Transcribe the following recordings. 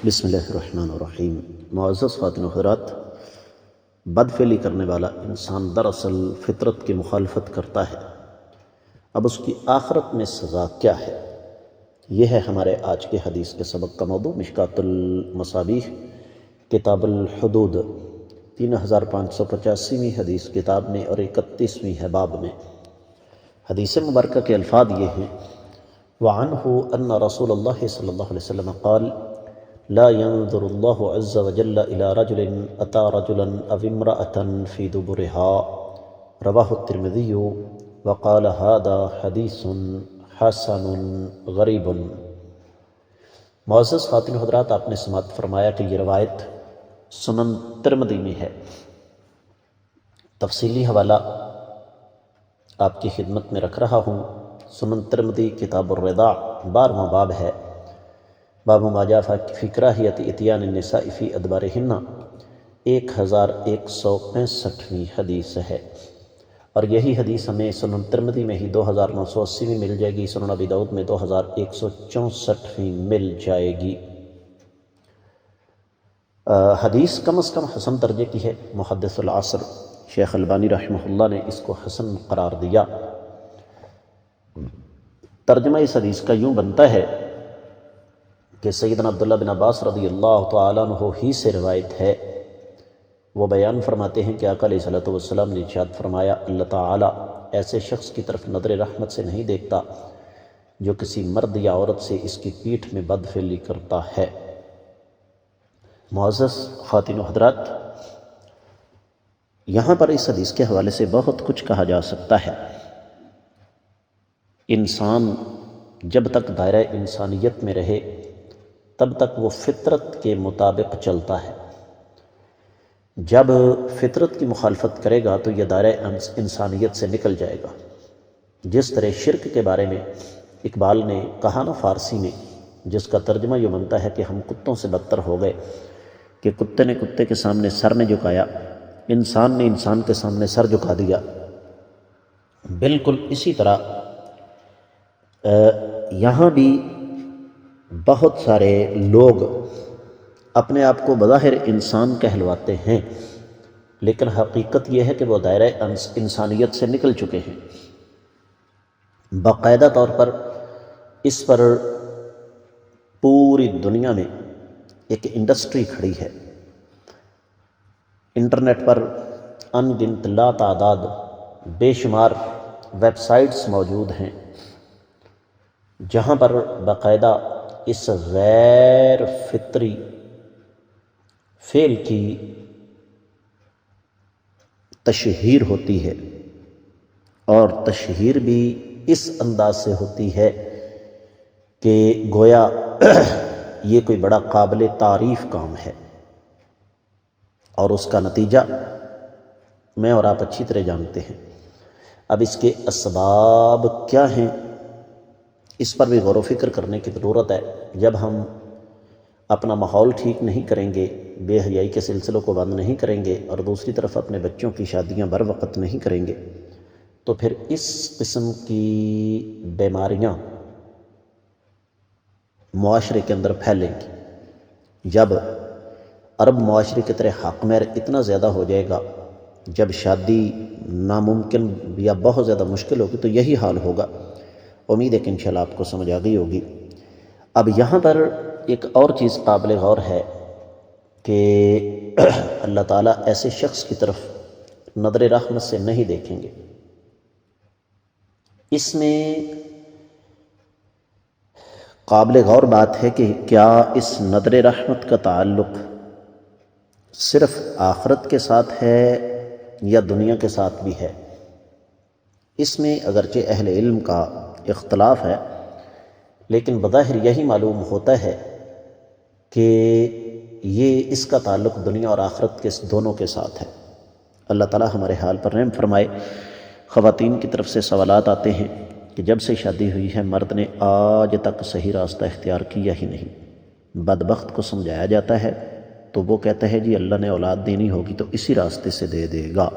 بسم اللہ الرحمن الرحیم۔ معزز خواتین و حضرات، بدفعلی کرنے والا انسان دراصل فطرت کی مخالفت کرتا ہے۔ اب اس کی آخرت میں سزا کیا ہے؟ یہ ہے ہمارے آج کے حدیث کے سبق کا موضوع۔ مشکوٰۃ المصابیح کتاب الحدود 3585ویں حدیث کتاب میں اور 31ویں ہے باب میں۔ حدیث مبارکہ کے الفاظ یہ ہیں: وعنہ ان رسول اللہ صلی اللہ علیہ وسلم قال لا ينظر اللہ عز وجل الى رجل اتى رجلا او امرأة في دبرها، رواہ الترمذی وقال هذا حدیث حسن غریب۔ معزز خواتین و حضرات، آپ نے سماعت فرمایا کہ یہ روایت سنن ترمذی میں ہے۔ تفصیلی حوالہ آپ کی خدمت میں رکھ رہا ہوں۔ سنن ترمذی کتاب الرضاع 12واں باب ہے، باب ما جاء فی کراہیت اتیان النساء فی ادبارہن، 1165ویں حدیث ہے، اور یہی حدیث ہمیں سنن ترمذی میں ہی 2980ویں مل جائے گی، سنن ابی داؤد میں 2164ویں مل جائے گی۔ حدیث کم از کم حسن درجے کی ہے۔ محدث العصر شیخ البانی رحمہ اللہ نے اس کو حسن قرار دیا۔ ترجمہ اس حدیث کا یوں بنتا ہے کہ سیدنا عبداللہ بن عباس رضی اللہ تعالیٰ عنہ ہی سے روایت ہے۔ وہ بیان فرماتے ہیں کہ آقا علیہ الصلوۃ والسلام نے ارشاد فرمایا، اللہ تعالیٰ ایسے شخص کی طرف نظر رحمت سے نہیں دیکھتا جو کسی مرد یا عورت سے اس کی پیٹھ میں بدفعلی کرتا ہے۔ معزز خواتین و حضرات، یہاں پر اس حدیث کے حوالے سے بہت کچھ کہا جا سکتا ہے۔ انسان جب تک دائرہ انسانیت میں رہے تب تک وہ فطرت کے مطابق چلتا ہے۔ جب فطرت کی مخالفت کرے گا تو یہ دائرہ انسانیت سے نکل جائے گا۔ جس طرح شرک کے بارے میں اقبال نے کہا نا فارسی میں، جس کا ترجمہ یہ بنتا ہے کہ ہم کتوں سے بدتر ہو گئے کہ کتے نے کتے کے سامنے سر نے جھکایا، انسان نے انسان کے سامنے سر جھکا دیا۔ بالکل اسی طرح یہاں بھی بہت سارے لوگ اپنے آپ کو بظاہر انسان کہلواتے ہیں، لیکن حقیقت یہ ہے کہ وہ دائرہ انسانیت سے نکل چکے ہیں۔ باقاعدہ طور پر اس پر پوری دنیا میں ایک انڈسٹری کھڑی ہے۔ انٹرنیٹ پر ان گنت لا تعداد بے شمار ویب سائٹس موجود ہیں جہاں پر باقاعدہ اس غیر فطری فعل کی تشہیر ہوتی ہے، اور تشہیر بھی اس انداز سے ہوتی ہے کہ گویا یہ کوئی بڑا قابل تعریف کام ہے، اور اس کا نتیجہ میں اور آپ اچھی طرح جانتے ہیں۔ اب اس کے اسباب کیا ہیں، اس پر بھی غور و فکر کرنے کی ضرورت ہے۔ جب ہم اپنا ماحول ٹھیک نہیں کریں گے، بے حیائی کے سلسلوں کو بند نہیں کریں گے، اور دوسری طرف اپنے بچوں کی شادیاں بر وقت نہیں کریں گے، تو پھر اس قسم کی بیماریاں معاشرے کے اندر پھیلیں گی۔ جب عرب معاشرے کی طرح حق مہر اتنا زیادہ ہو جائے گا، جب شادی ناممکن یا بہت زیادہ مشکل ہوگی، تو یہی حال ہوگا۔ امید ہے کہ انشاءاللہ آپ کو سمجھ آ گئی ہوگی۔ اب یہاں پر ایک اور چیز قابل غور ہے کہ اللہ تعالیٰ ایسے شخص کی طرف نظر رحمت سے نہیں دیکھیں گے۔ اس میں قابل غور بات ہے کہ کیا اس نظر رحمت کا تعلق صرف آخرت کے ساتھ ہے یا دنیا کے ساتھ بھی ہے؟ اس میں اگرچہ اہل علم کا اختلاف ہے، لیکن بظاہر یہی معلوم ہوتا ہے کہ یہ اس کا تعلق دنیا اور آخرت کے دونوں کے ساتھ ہے۔ اللہ تعالیٰ ہمارے حال پر رحم فرمائے۔ خواتین کی طرف سے سوالات آتے ہیں کہ جب سے شادی ہوئی ہے مرد نے آج تک صحیح راستہ اختیار کیا ہی نہیں۔ بدبخت کو سمجھایا جاتا ہے تو وہ کہتا ہے جی اللہ نے اولاد دینی ہوگی تو اسی راستے سے دے دے گا۔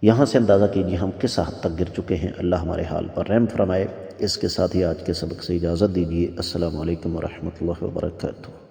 یہاں سے اندازہ کیجیے ہم کس حد تک گر چکے ہیں۔ اللہ ہمارے حال پر رحم فرمائے۔ اس کے ساتھ ہی آج کے سبق سے اجازت دیجیے۔ السلام علیکم ورحمۃ اللہ وبرکاتہ۔